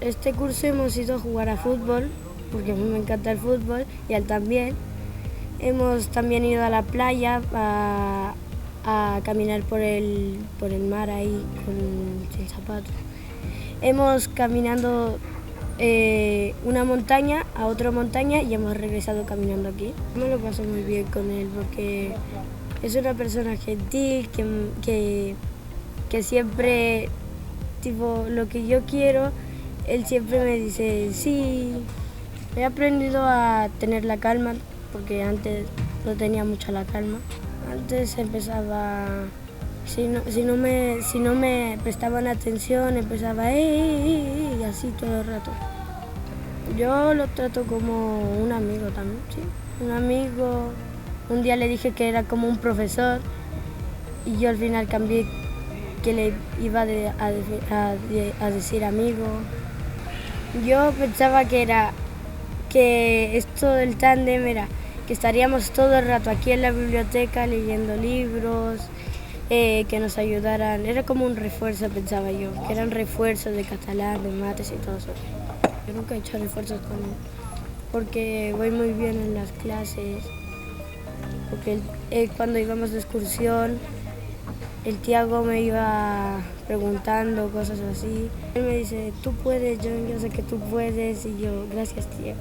Este curso hemos ido a jugar a fútbol, porque a mí me encanta el fútbol y a él también. Hemos también ido a la playa a caminar por el mar ahí sin zapatos. Hemos caminado una montaña a otra montaña y hemos regresado caminando aquí. Me lo paso muy bien con él porque es una persona gentil que siempre, tipo, lo que yo quiero, él siempre me dice sí. He aprendido a tener la calma porque antes no tenía mucha la calma. Antes empezaba, si no me prestaban atención, empezaba y así todo el rato. Yo lo trato como un amigo también, sí. Un amigo. Un día le dije que era como un profesor y yo al final cambié que le iba a decir amigo. Yo pensaba que esto del tándem era que estaríamos todo el rato aquí en la biblioteca leyendo libros, que nos ayudaran. Era como un refuerzo, pensaba yo, que eran refuerzos de catalán, de mates y todo eso. Yo nunca he hecho refuerzos con él, porque voy muy bien en las clases, porque cuando íbamos de excursión, el Tiago me iba preguntando cosas así. Él me dice, tú puedes, yo sé que tú puedes, y yo, gracias, Tiago.